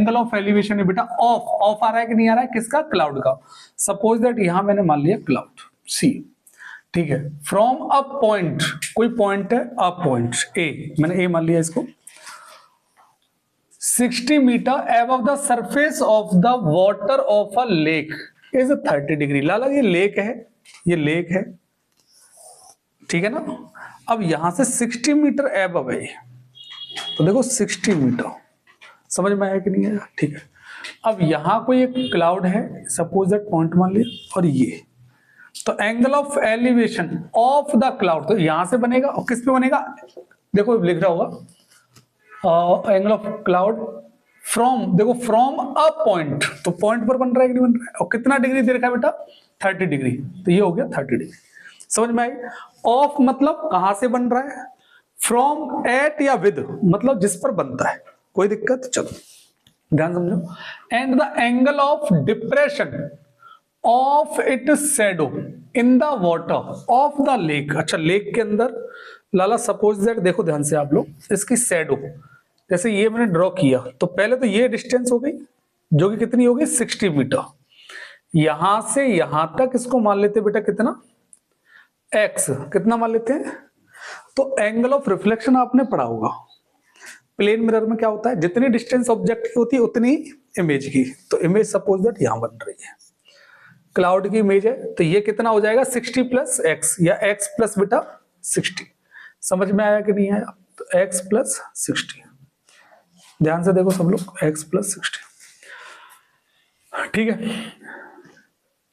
Angle of elevation है बेटा of, of आ रहा है कि नहीं आ रहा है, किसका, क्लाउड का। सपोज दैट यहां मैंने मान लिया क्लाउड सी, ठीक है, फ्रॉम अ पॉइंट, कोई पॉइंट है, अ पॉइंट ए, मैंने ए मान लिया इसको, 60 metre above the surface of the water of a lake is 30 degree. लाला ये लेक है, ये लेक है, ठीक है ना। अब यहां से 60 मीटर above है, तो देखो 60 मीटर, समझ में आया कि नहीं आया, ठीक है। अब यहां कोई एक क्लाउड है, सपोज दैट पॉइंट मान लिया, और ये, तो angle of elevation of the cloud, तो यहां से बनेगा, और किस पे बनेगा, देखो लिख रहा होगा एंगल ऑफ क्लाउड फ्रॉम, देखो फ्रॉम अ पॉइंट, तो पॉइंट पर बन रहा है कि नहीं बन रहा है, और कितना डिग्री दे रखा है बेटा, 30 डिग्री, तो ये हो गया 30 डिग्री। समझ में आई। ऑफ मतलब कहां से बन रहा है, फ्रॉम, एट या विद, मतलब जिस पर बनता है, कोई दिक्कत, चलो ध्यान समझो। And the angle of depression of it shadow in the water of the lake, अच्छा लेक के अंदर लाला सपोज दैट, देखो ध्यान से आप लोग, इसकी शैडो, जैसे ये मैंने ड्रॉ किया, तो पहले तो ये डिस्टेंस हो गई, जो कि कितनी होगी, 60 मीटर, यहां से यहां तक इसको मान लेते बेटा कितना, x, कितना मान लेते हैं, तो एंगल ऑफ रिफ्लेक्शन आपने पढ़ा होगा, प्लेन मिरर में क्या होता है, जितनी डिस्टेंस ऑब्जेक्ट की होती है उतनी इमेज की, तो इमेज सपोज दैट यहां बन रही है, क्लाउड की इमेज है, तो ये कितना हो जाएगा, 60 प्लस एक्स, या x प्लस बेटा 60, समझ में आया कि नहीं आया, तो x प्लस 60, ध्यान से देखो सब लोग, x प्लस 60, ठीक है।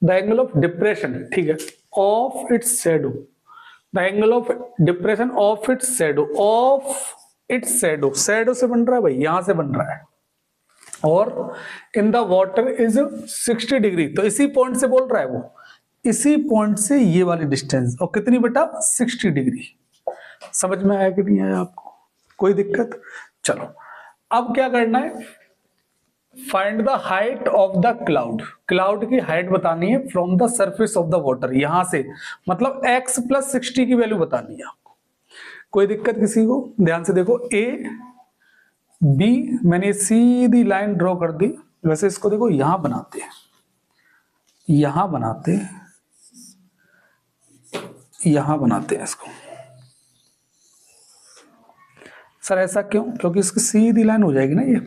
द एंगल ऑफ डिप्रेशन, ठीक है, of its shadow, the angle of depression of its shadow, of its shadow, shadow से बन रहा है भाई, यहां से बन रहा है, और in the water is 60 degree, तो इसी पॉइंट से बोल रहा है वो, इसी पॉइंट से ये वाली डिस्टेंस, और कितनी बेटा, 60 डिग्री। समझ में आया कि नहीं आया आपको, कोई दिक्कत, चलो अब क्या करना है, find the height of the cloud, cloud की हाइट बतानी है from the surface of the water, यहां से, मतलब x प्लस 60 की वैल्यू बतानी है आपको, कोई दिक्कत किसी को, ध्यान से देखो, ए बी, मैंने सीधी लाइन ड्रॉ कर दी, वैसे इसको देखो यहां बनाते हैं, यहां बनाते हैं, यहां बनाते हैं इसको, सर ऐसा क्यों, क्योंकि इसकी सीधी लाइन हो जाएगी ना, ये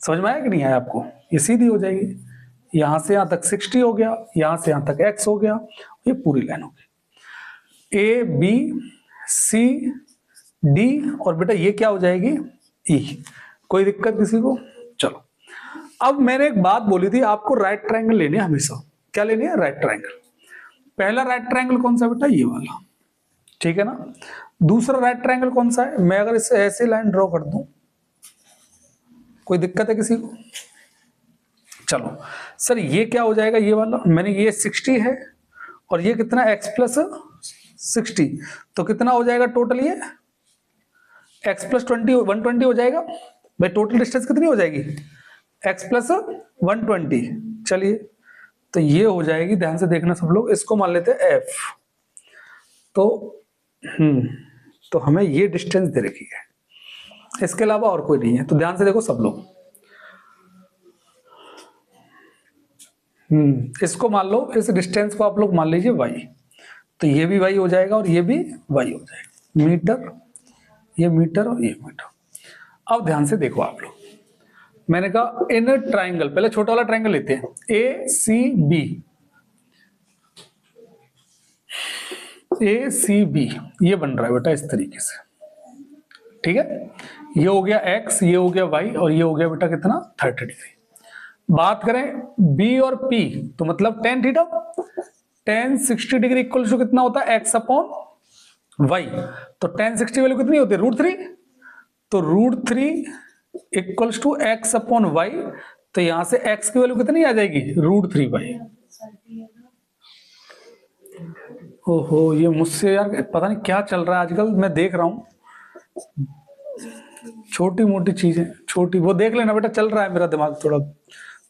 समझ में आया कि नहीं आया आपको, ये सीधी हो जाएगी, यहां से यहां तक 60 हो गया, यहां से यहां तक x हो गया, ये पूरी लाइन हो गई, ए बी सी डी, और बेटा ये क्या हो जाएगी, ई, कोई दिक्कत किसी को, चलो। अब मैंने एक बात बोली थी आपको, राइट ट्रायंगल लेने हमेशा, क्या लेने हैं, राइट ट्रायंगल। पहला राइट ट्रायंगल कौन सा बेटा, ये वाला, ठीक है ना। दूसरा राइट ट्रायंगल कौन सा है, मैं अगर इसे ऐसे लाइन ड्रॉ कर दूं, कोई दिक्कत है किसी को, चलो सर ये क्या हो जाएगा, ये वाला, मैंने ये 60 है, और ये कितना, x प्लस 60, तो कितना हो जाएगा टोटल, ये x प्लस 20, 120 हो जाएगा भाई, टोटल डिस्टेंस कितनी हो जाएगी, x प्लस 120, चलिए तो ये हो जाएगी, ध्यान से देखना सब लोग, इसको मान लेते हैं f, तो हमें ये डिस्टेंस दे रखी है, इसके अलावा और कोई नहीं है, तो ध्यान से देखो सब लोग, इसको मान लो, इस डिस्टेंस को आप लोग मान लीजिए y, तो ये भी y हो जाएगा और ये भी y हो जाएगा, मीटर, ये मीटर और ये मीटर। अब ध्यान से देखो आप लोग, मैंने कहा इन ट्राइंगल, पहले छोटा वाला ट्राइंगल लेते हैं, ए सी बी, ए सी बी ये बन रहा है बेटा इस तरीके से, ठीक है, ये हो गया x, ये हो गया y, और ये हो गया बेटा कितना, 30 डिग्री। बात करें b और p, तो मतलब tan theta, tan 60 degree equal to कितना होता है, x अपॉन y, तो tan 60 वैल्यू कितनी होती है, √3, तो √3 equals to x upon y, तो यहां से x की वैल्यू कितनी आ जाएगी, √3y। ओहो, ये मुझसे यार पता नहीं क्या चल रहा है आजकल, मैं देख रहा हूं, छोटी मोटी चीजें, छोटी वो देख लेना बेटा, चल रहा है मेरा दिमाग थोड़ा,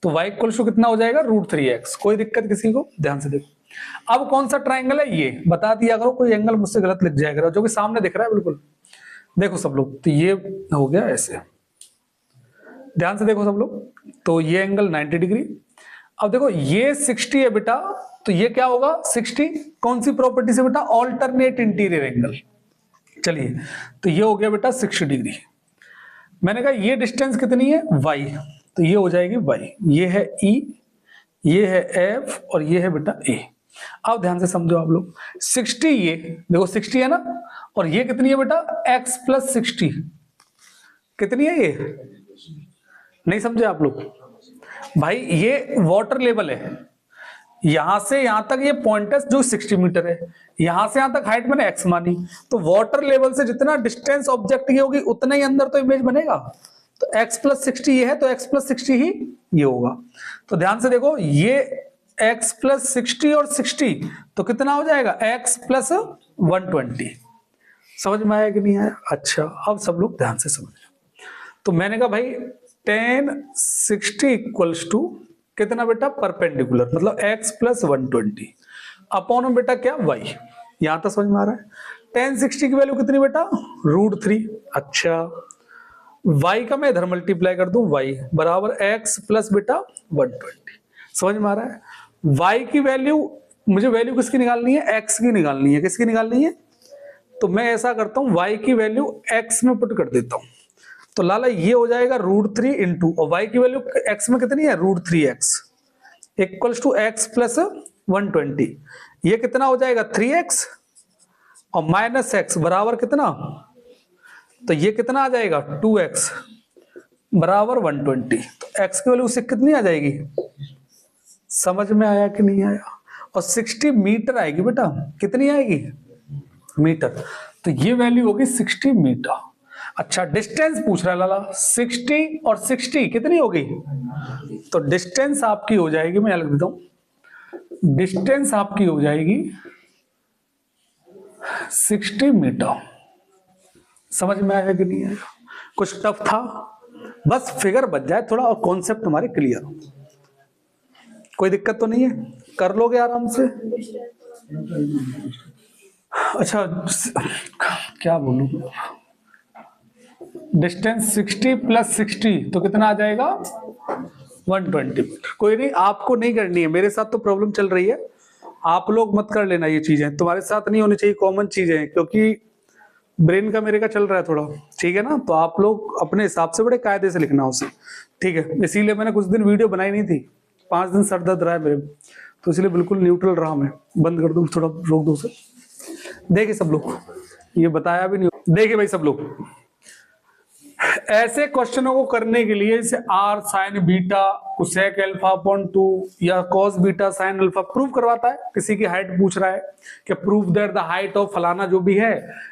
तो y इक्वल टू कितना हो जाएगा, √3x, कोई दिक्कत किसी को, ध्यान से देखो। अब कौन सा ट्राइंगल है, ये बता दिया करो, कोई एंगल मुझसे गलत लिख जाया करो, जो कि सामने दिख रहा है बिल्कुल, देखो सब लोग, तो ये हो गया ऐसे, ध्यान से देखो सब लोग, तो ये एंगल 90 डिग्री। अब देखो ये 60 है बेटा, तो ये क्या होगा 60, कौन सी प्रॉपर्टी से बेटा, ऑल्टरनेट इंटीरियर एंगल। चलिए, तो ये हो गया बेटा 60 डिग्री। मैंने कहा ये डिस्टेंस कितनी है y, तो ये हो जाएगी y, ये है e, ये है f और ये है बेटा a। अब ध्यान से समझो आप लोग, 60 ये देखो 60 है ना, और ये कितनी है बेटा x प्लस 60, कितनी है ये, नहीं समझे आप लोग भाई, ये वाटर लेवल है, यहां से यहां तक ये पॉइंट है जो 60 मीटर है, यहां से यहां तक हाइट मैंने x मानी, तो वाटर लेवल से जितना डिस्टेंस ऑब्जेक्ट की होगी उतना ही अंदर तो इमेज बनेगा, तो x प्लस 60 ये है, तो x प्लस 60 ही ये होगा। तो ध्यान से देखो, ये x प्लस 60 और 60 तो कितना हो जाएगा x प्लस 120। समझ में आया कि नहीं आया? अच्छा, अब सब लोग ध्यान से समझ। तो मैंने कहा भाई tan 60 इक्वल्स टू कितना बेटा, परपेंडिकुलर, मतलब x प्लस 120 अपॉन में बेटा क्या y। यहां तक समझ में आ रहा है? tan 60 की वैल्यू कितनी बेटा, √3। अच्छा, y का मैं इधर मल्टीप्लाई कर दूं, y बराबर x प्लस बेटा 120। समझ में आ रहा है? y की वैल्यू, मुझे वैल्यू किसकी निकालनी है, x की निकालनी है। किसकी निकालनी है? तो मैं ऐसा करता हूं, y की वैल्यू x में पुट कर देता हूं, तो लाला ये हो जाएगा √3 इंटू, और y की वैल्यू x में कितनी है, √3x equals to x plus 120। ये कितना हो जाएगा 3x और माइनस x बराबर कितना, तो ये कितना आ जाएगा 2x बराबर 120। तो x की वैल्यू उससे कितनी आ जाएगी, समझ में आया कि नहीं आया? और 60 मीटर आएगी बेटा, कितनी आएगी, मीटर, तो ये वैल्यू होगी 60 मीटर। अच्छा, डिस्टेंस पूछ रहा है लाला, 60 और 60 कितनी होगी, तो डिस्टेंस आपकी हो जाएगी, मैं लिख देता हूं, डिस्टेंस आपकी हो जाएगी 60 मीटर। समझ में आया कि नहीं आया? कुछ टफ था, बस फिगर बच जाए थोड़ा और कॉन्सेप्ट हमारे क्लियर हो। कोई दिक्कत तो नहीं है, कर लोगे आराम से? अच्छा, क्या बोलूं, डिस्टेंस 60 प्लस 60 तो कितना आ जाएगा 120 मीटर। कोई नहीं, आपको नहीं करनी है, मेरे साथ तो प्रॉब्लम चल रही है, आप लोग मत कर लेना ये चीजें, तुम्हारे साथ नहीं होनी चाहिए, कॉमन चीजें हैं, क्योंकि ब्रेन का मेरे का चल रहा है थोड़ा, ठीक है ना? तो आप लोग अपने हिसाब से बड़े कायदे से लिखना उसे, ठीक है? इसीलिए मैंने कुछ दिन वीडियो बनाई नहीं थी, 5 दिन सर दर्द रहा है मेरे, तो इसलिए बिल्कुल न्यूट्रल रहा, मैं बंद कर दूं, थोड़ा रोक दो सर। देखिए सब लोग, ये बताया भी नहीं, देखिए भाई सब लोग, ऐसे क्वेश्चनों को करने के लिए जैसे r sin beta cosec alpha upon 2 या cos beta sin alpha prove करवाता है। किसी की हाइट पूछ रहा है कि prove that the height of फलाना जो भी है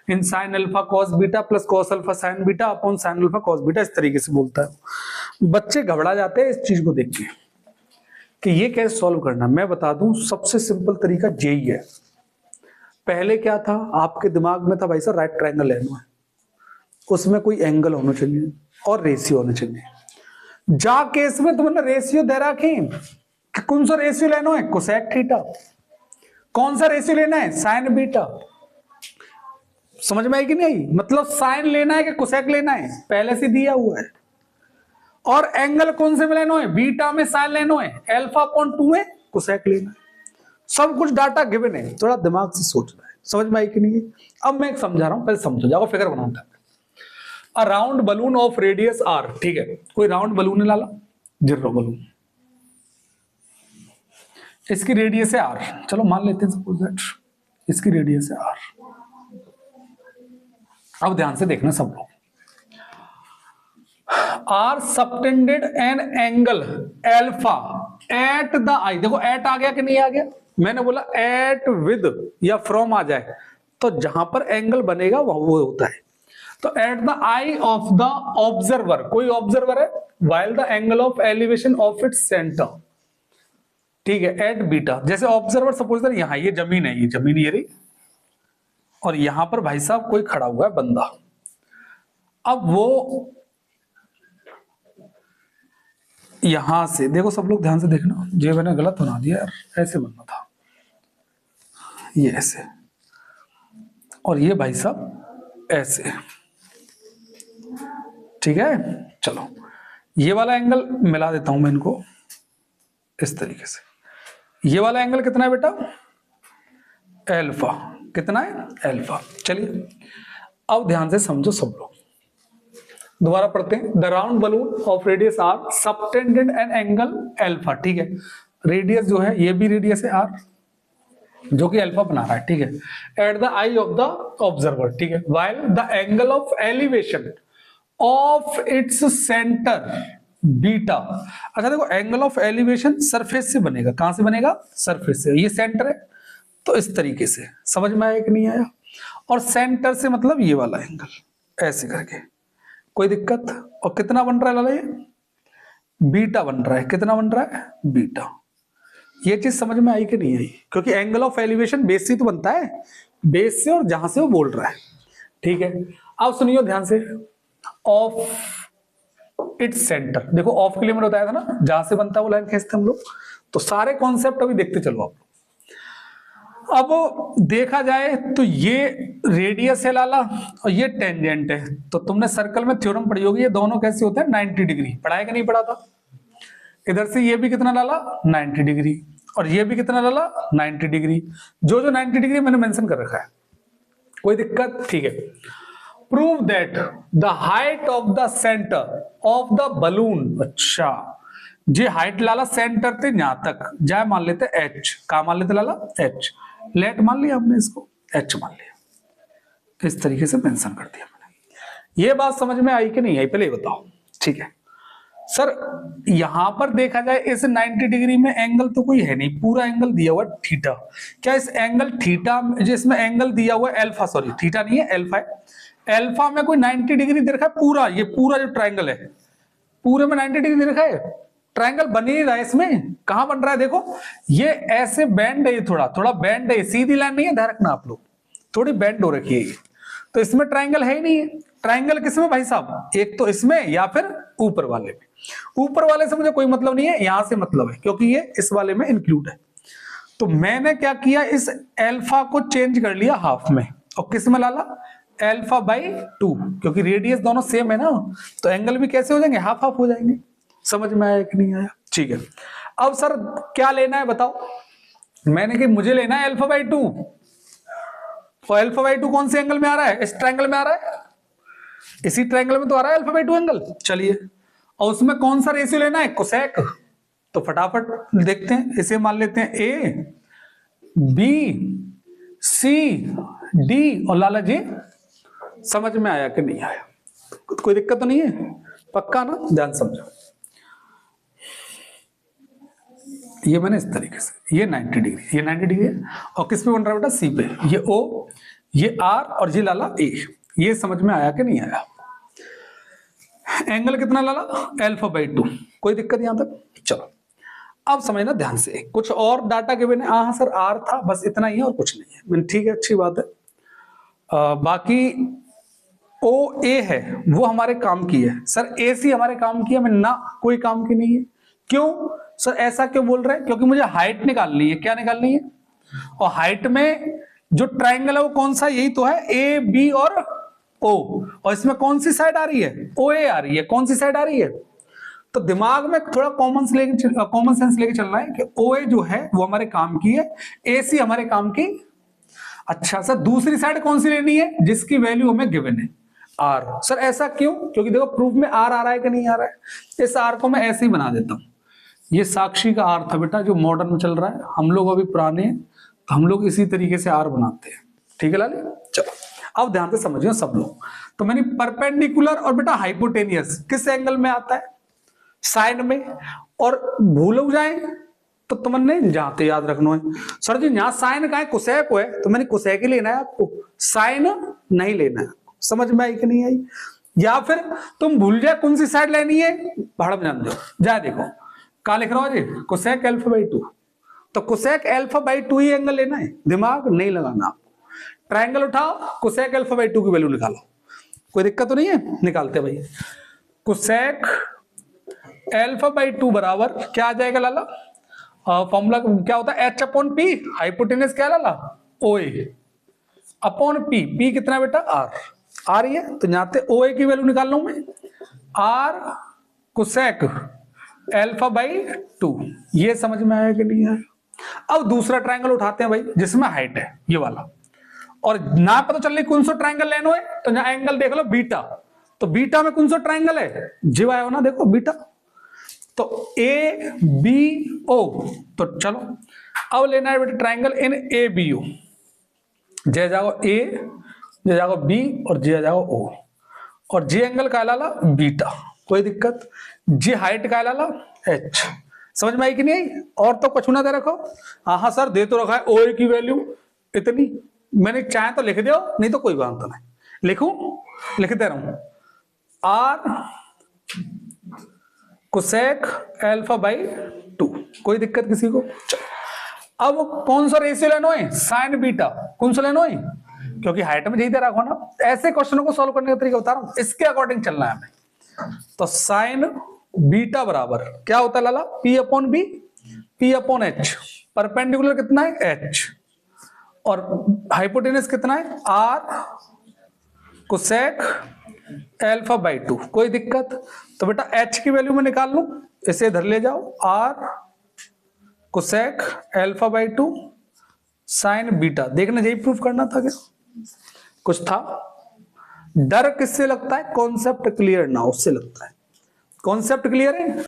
इन sin alpha cos beta plus cos alpha sin beta upon sin alpha cos beta, इस तरीके से बोलता है। बच्चे घबरा जाते हैं इस चीज को देख के कि ये कैसे सॉल्व करना। मैं बता दूं, सबसे सिंपल तरीका यही है। पहले क्या था आपके दिमाग में था, भाई साहब राइट ट्रायंगल लेना है, उसमें कोई एंगल होना चाहिए और रेशियो होना चाहिए। जा केस में तुमने रेशियो दे रखी कि कौन सा रेशियो लेना है, कोसेक थीटा, कौन सा रेशियो लेना है, साइन बीटा। समझ में आई कि नहीं? मतलब साइन लेना है कि कोसेक लेना है, पहले से दिया हुआ है। और एंगल कौन से में लेना है, बीटा में साइन लेना है, अल्फा अपॉन 2 में कोसेक लेना है। सब कुछ डाटा गिवन है, थोड़ा दिमाग से सोचना है। समझ में आई कि नहीं? अब मैं एक समझा रहा हूं, पहले समझो, जाओ फिगर बनाता है। A round balloon of radius r, ठीक है, कोई राउंड बलून है लाला, जीरो बलून, इसकी रेडियस है r, चलो मान लेते हैं सपोज दैट इसकी रेडियस है r। अब ध्यान से देखना सब लोग, r subtended an angle alpha at the eye, देखो एट आ गया कि नहीं आ गया, मैंने बोला एट विद या फ्रॉम आ जाए तो जहां पर एंगल बनेगा वो होता है। तो eight the I of the observer, कोई ऑब्जर्वर है, while the angle of elevation of its centre, ठीक है, एट बीटा। जैसे ऑब्जर्वर सपोज दैट यहां ये जमीन है, ये जमीन ये रही, और यहां पर भाई साहब कोई खड़ा हुआ है बंदा। अब वो यहां से देखो, सब लोग ध्यान से देखना, ये मैंने गलत बना दिया यार, ऐसे बनना था, ये ऐसे, और ये भाई साहब ऐसे, ठीक है। चलो ये वाला एंगल मिला देता हूं मैं इनको इस तरीके से, ये वाला एंगल कितना है बेटा, एल्फा, कितना है, एल्फा। चलिए अब ध्यान से समझो सब लोग, दोबारा पढ़ते हैं। The round balloon of radius r subtended an angle alpha, ठीक है, रेडियस जो है ये भी रेडियस है आर जो कि अल्फा बना रहा है, ठीक है, eight the I of the observer, ठीक है, while the angle of elevation of its centre beta. अच्छा देखो, एंगल ऑफ एलिवेशन सरफेस से बनेगा, कहां से बनेगा, सरफेस से, ये सेंटर है तो इस तरीके से, समझ में आया कि नहीं आया, और सेंटर से मतलब ये वाला एंगल ऐसे करके, कोई दिक्कत, और कितना बन रहा है लाला, ये बीटा बन रहा है, कितना बन रहा है, बीटा। ये चीज समझ में आई कि नहीं आई, क्योंकि एंगल ऑफ एलिवेशन बेस से तो बनता है, बेस से और जहां से वो बोल रहा है, ठीक है। अब सुनियो ध्यान से, ऑफ इट्स सेंटर, देखो ऑफ के लिए मैंने बताया था ना, जहां से बनता है वो लाइन खींचते हम लोग, तो सारे कॉन्सेप्ट अभी देखते चलो आप। अब देखा जाए तो ये रेडियस है लाला और ये टेंजेंट है, तो तुमने सर्कल में थ्योरम पढ़ी होगी, ये दोनों कैसे होते हैं, 90 डिग्री, पढ़ाया कि नहीं पढ़ा था। इधर से ये भी कितना लाला, 90 डिग्री, और ये भी कितना लाला, 90 डिग्री, जो 90 डिग्री मैंने मेंशन कर रखा है, कोई दिक्कत, ठीक है। Prove that the height of the centre of the balloon, अच्छा जे हाइट लाला सेंटर थे यहां तक जाए, मान लेते एच, का मान लेते लाला, एच, लेट मान लिया हमने इसको, एच मान लिया, इस तरीके से मेंशन कर दिया मैंने। ये बात समझ में आई कि नहीं आई, पहले ये बताओ, ठीक है। सर यहां पर देखा जाए इस 90 डिग्री में एंगल तो कोई है नहीं, पूरा एंगल दिया हुआ थीटा, क्या इस एंगल थीटा जिसमें एंगल दिया हुआ एल्फा, सॉरी थीटा नहीं है एल्फा है, एल्फा में कोई 90 डिग्री दे रखा है पूरा, ये पूरा जो ट्रायंगल है पूरे में 90 डिग्री दे रखा है, ट्रायंगल बन ही नहीं रहा है इसमें, कहां बन रहा है, देखो ये ऐसे बैंड है, ये थोड़ा थोड़ा बैंड है, सीधी लाइन नहीं है, ध्यान रखना आप लोग, थोड़ी बैंड हो रखी है ये, तो इसमें ट्रायंगल है ही नहीं है। ट्रायंगल किसमें भाई साहब, एक तो इसमें या फिर ऊपर वाले में, ऊपर वाले से मुझे कोई मतलब नहीं है, यहां से मतलब है क्योंकि ये इस वाले में इंक्लूड है। तो मैंने क्या किया, इस एल्फा को चेंज कर लिया हाफ में, और किस में लाला, एल्फा बाई 2, क्योंकि रेडियस दोनों सेम है ना, तो एंगल भी कैसे हो जाएंगे, हाफ हाफ हो जाएंगे। समझ में आया कि नहीं आया, ठीक है। अब सर क्या लेना है बताओ, मैंने कि मुझे लेना है एल्फा बाई 2, और एल्फा बाई 2 कौन से एंगल में आ रहा है, इस ट्रायंगल में आ रहा है, इसी ट्रायंगल में तो आ रहा है अल्फा बाई 2 एंगल। चलिए, और उसमें कौन सा रेशियो लेना है, कोसेक, तो फटाफट देखते हैं, इसे मान लेते हैं ए बी सी डी, और लाला जी समझ में आया कि नहीं आया, कोई दिक्कत तो नहीं है, पक्का ना, ध्यान समझो। ये मैंने इस तरीके से, ये 90 डिग्री, ये 90 डिग्री है, और किस पे बन रहा है बेटा, सी पे, ये ओ, ये आर, और ये लाला ए, ये समझ में आया कि नहीं आया। एंगल कितना लाला, एल्फा बाई 2, कोई दिक्कत यहां तक, चलो अब समझना ध्यान से, कुछ और डाटा के बिना, हाँ सर आर था, बस इतना ही है और कुछ नहीं है, मैंने ठीक है, अच्छी बात है। बाकी ओ ए है वो हमारे काम की है, सर ए सी हमारे काम की है, मैं ना कोई काम की नहीं है, क्यों सर, ऐसा क्यों बोल रहे हैं, क्योंकि मुझे हाइट निकालनी है, क्या निकालनी है, और हाइट में जो ट्रायंगल है वो कौन सा, यही तो है, ए बी और ओ, और इसमें कौन सी साइड आ रही है, ओ ए आ रही है, कौन सी साइड आ रही है, तो दिमाग में थोड़ा कॉमन सेंस लेके चलना है कि ओ ए जो है वो हमारे काम की है, ए सी हमारे काम की। अच्छा सर दूसरी साइड कौन सी लेनी है, जिसकी वैल्यू हमें गिवन है आर, सर ऐसा क्यों, क्योंकि देखो प्रूफ में आर आ रहा है कि नहीं आ रहा है, इस आर को मैं ऐसे ही बना देता हूं, ये साक्षी का आर था बेटा जो मॉडर्न में चल रहा है, हम लोग अभी पुराने हैं तो हम लोग इसी तरीके से आर बनाते हैं, ठीक है लाले। चलो अब ध्यान से समझिए सब लोग, तो मैंने परपेंडिकुलर और बेटा हाइपोटेनियस किस एंगल में आता है, साइन में, और भूल जाए तो तुमने जहां तो याद रखना है, सर जी यहाँ साइन का है, कुसेक है, तो मैंने कुसेक ही लेना है आपको, साइन नहीं लेना है, समझ में आई कि नहीं आई, या फिर तुम भूल जाए कौन सी साइड लेनी है, भाड़ में जान दो, जाए देखो क्या लिख रहा हूं जी, कोसेक एल्फा बाई 2, तो cosec alpha by 2 he angle लेना है, दिमाग नहीं लगाना आपको, ट्रायंगल उठाओ, कोसेक एल्फा बाई 2 की वैल्यू निकालो, कोई दिक्कत तो नहीं है, निकालते भाई, कोसेक एल्फा बाई 2 बराबर क्या आ जाएगा लाला, फॉर्मूला क्या होता है, एच अपॉन पी, हाइपोटेनस क्या लाला, ओ ए अपॉन पी, पी कितना बेटा, आर, आ रही है, तो यहां से ओ ए की वैल्यू निकाल लूं मैं, आर कोसेक अल्फा बाई 2। ये समझ में आया कि नहीं आया? अब दूसरा ट्रायंगल उठाते हैं भाई जिसमें हाइट है ये वाला, और ना पता चल रही कौन सा ट्रायंगल लेना है, तो यहाँ एंगल देख लो बीटा, तो बीटा में कौन सा ट्रायंगल है, जीव आया हो ना, देखो बीटा, तो ए बी ओ। तो चलो अब लेना है बेटा triangle in A B O, जे जाओ ए, जे जाओ बी और जे जाओ ओ, और जे एंगल का लाला बीटा, कोई दिक्कत, जे हाइट का लाला एच। समझ में आई कि नहीं आई? और तो कुछ ना दे रखो, हाँ सर दे तो रखा है ओ ए की वैल्यू इतनी, मैंने चाहे तो लिख दो, नहीं तो कोई बात नहीं, लिखूं, लिख दे रहा हूं, आर कोसेक अल्फा बाई 2, कोई दिक्कत किसी को? अब कौन सा रेशियो लेना है, साइन बीटा, कौन सा लेना है, क्योंकि हाइट में यही दे रखो ना। ऐसे क्वेश्चनों को सॉल्व करने का तरीका बता रहा हूं, इसके अकॉर्डिंग चलना है हमें। तो साइन बीटा बराबर क्या होता है लाला, P upon B, P upon H, perpendicular कितना है एच, और हाइपोटेनस कितना है आर कोसेक अल्फा बाई 2, कोई दिक्कत? तो बेटा एच की वैल्यू में निकाल लूं, इसे इधर ले जाओ, r cosec alpha by 2 sine beta, देखना यही प्रूफ करना था क्या, कुछ था? डर किससे लगता है, कॉन्सेप्ट क्लियर ना उससे लगता है। कॉन्सेप्ट क्लियर है?